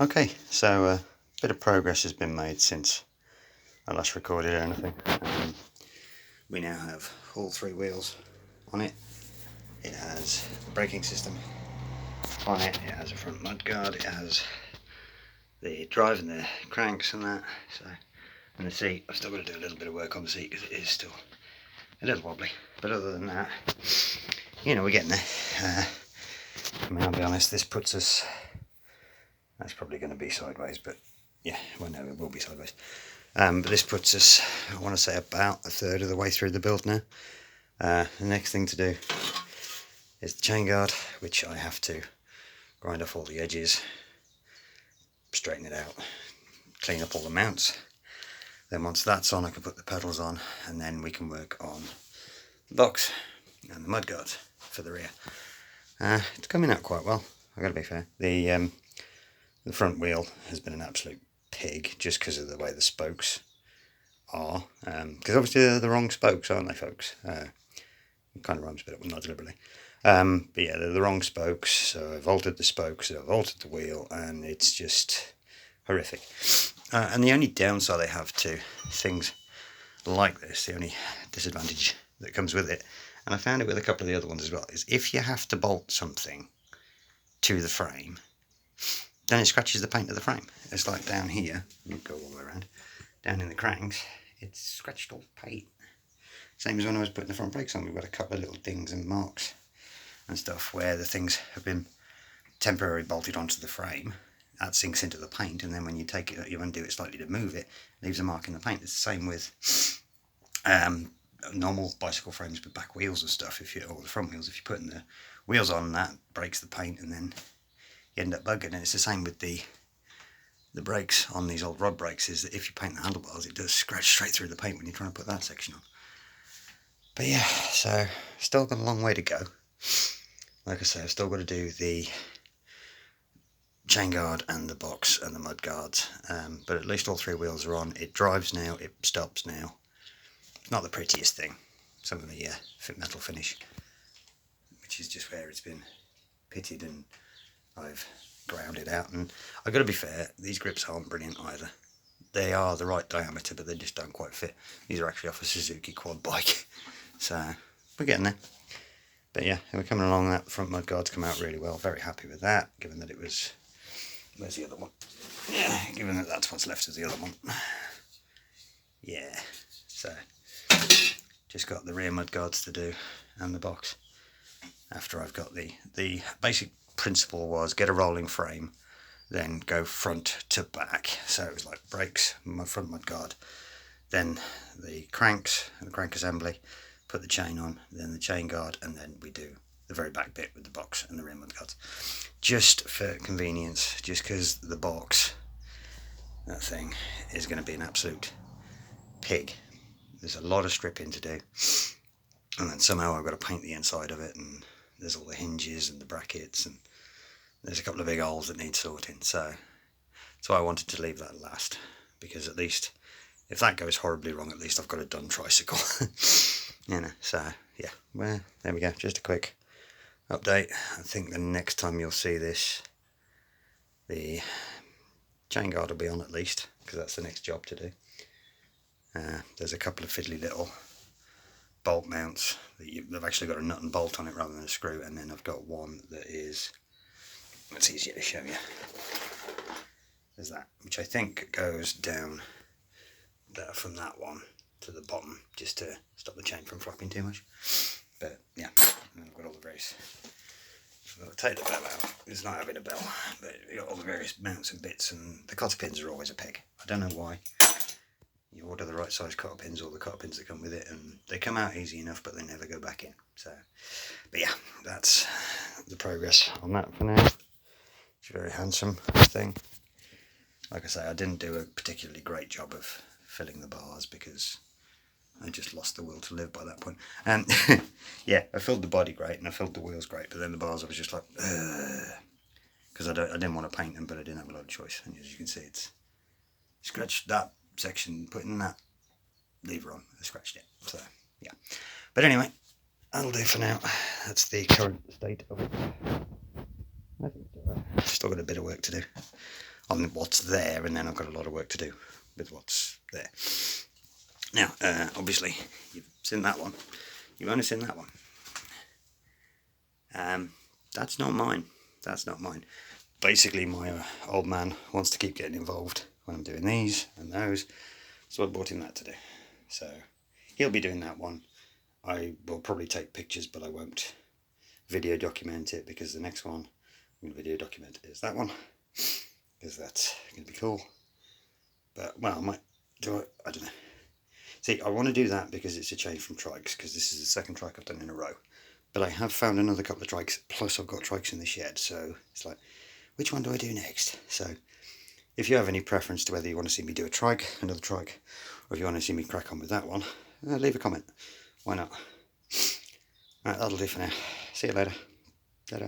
Okay, so a bit of progress has been made since I last recorded anything. We now have all three wheels on it. It has a braking system on it. It has a front mudguard. It has the drive and the cranks and that. So, and the seat. I've still got to do a little bit of work on the seat because it is still a little wobbly. But other than that, we're getting there. I'll be honest. This puts us. That's probably going to be sideways, but yeah, well, no, it will be sideways. But this puts us, I want to say, about a third of the way through the build now. The next thing to do is the chain guard, which I have to grind off all the edges, straighten it out, clean up all the mounts. Then once that's on, I can put the pedals on, and then we can work on the box and the mudguards for the rear. It's coming out quite well, I've got to be fair. The front wheel has been an absolute pig just because of the way the spokes are. Because obviously they're the wrong spokes, aren't they, folks? It kind of rhymes, but not deliberately. But yeah, they're the wrong spokes, so I've altered the spokes, I've altered the wheel, and it's just horrific. And the only downside I have to things like this, the only disadvantage that comes with it, and I found it with a couple of the other ones as well, is if you have to bolt something to the frame, then it scratches the paint of the frame. It's like down here, you go all the way around, down in the cranks, it's scratched all paint. Same as when I was putting the front brakes on, we've got a couple of little dings and marks and stuff where the things have been temporarily bolted onto the frame. That sinks into the paint, and then when you take it, you undo it slightly to move it, leaves a mark in the paint. It's the same with normal bicycle frames with back wheels and stuff, or the front wheels. If you're putting the wheels on, that breaks the paint, and then you end up bugging. And it's the same with the brakes on these old rod brakes, is that if you paint the handlebars, it does scratch straight through the paint when you're trying to put that section on. But yeah, so still got a long way to go. Like I say, I've still got to do the chain guard and the box and the mud guards, but at least all three wheels are on. It drives now, it stops now. It's not the prettiest thing, some of the metal finish, which is just where it's been pitted and I've ground it out. And I've got to be fair, these grips aren't brilliant either. They are the right diameter, but they just don't quite fit. These are actually off a Suzuki quad bike, so we're getting there. But yeah, we're coming along. That front mud guard's come out really well. Very happy with that, given that it was... Where's the other one? Yeah, given that that's what's left of the other one. Yeah, so just got the rear mud guards to do and the box. After I've got the basic principle was get a rolling frame, then go front to back. So it was like brakes, my front mud guard, then the cranks and the crank assembly, put the chain on, then the chain guard, and then we do the very back bit with the box and the rear mud guards. Just for convenience, just because the box, that thing, is going to be an absolute pig. There's a lot of stripping to do, and then somehow I've got to paint the inside of it, and there's all the hinges and the brackets, and there's a couple of big holes that need sorting. So I wanted to leave that last, because at least if that goes horribly wrong, at least I've got a done tricycle. So yeah, well, there we go, just a quick update. I think the next time you'll see this, the chain guard will be on at least, because that's the next job to do. There's a couple of fiddly little bolt mounts that they've actually got a nut and bolt on it rather than a screw, and then I've got one that is, it's easier to show you. There's that, which I think goes down there from that one to the bottom, just to stop the chain from flapping too much. But yeah, and I've got all the various, I'll take the bell out. It's not having a bell, but you've got all the various mounts and bits, and the cotter pins are always a pig. I don't know why. You order the right size cotter pins, or the cotter pins that come with it, and they come out easy enough, but they never go back in. So, but yeah, that's the progress on that for now. It's a very handsome thing. Like I say, I didn't do a particularly great job of filling the bars because I just lost the will to live by that point. And yeah, I filled the body great and I filled the wheels great, but then the bars I was just like, because I didn't want to paint them, but I didn't have a lot of choice. And as you can see, it's scratched that section, putting that lever on, I scratched it. So yeah, but anyway, that'll do for now. That's the current state of it. I think it's alright. Still got a bit of work to do. on what's there, and then I've got a lot of work to do with what's there. Now, obviously, you've seen that one. You've only seen that one. That's not mine. That's not mine. Basically, my old man wants to keep getting involved when I'm doing these and those, so I bought him that to do. So he'll be doing that one. I will probably take pictures, but I won't video document it, because the next one I'm going to video document is that one, because that's going to be cool. But, well, I might do it, I don't know. See, I want to do that because it's a change from trikes, because this is the second trike I've done in a row. But I have found another couple of trikes, plus I've got trikes in the shed, so it's like, which one do I do next? So if you have any preference to whether you want to see me do a trike, another trike, or if you want to see me crack on with that one, leave a comment. Why not? Right, that'll do for now. See you later. Ta-da.